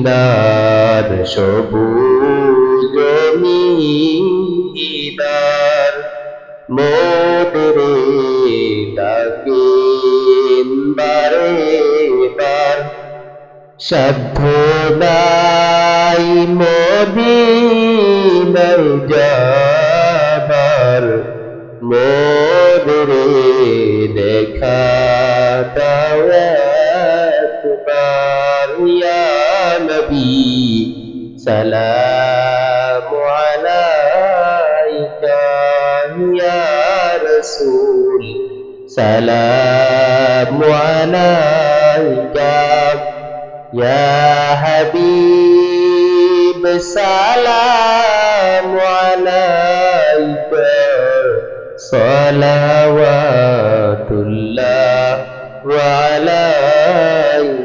মদিনার সবুজ জমিদার মোদের ডাকেন বারে বার সাধ্য নাই মদিনায় যাবার মোদের দেখা দাও একবার ইয়া নবী সালামু আলাইকা ইয়া রাসূল সালামু আলাইকা ইয়া হাবিব সালামু আলাইকা সালাওয়াতুল্লাহ আলাইকা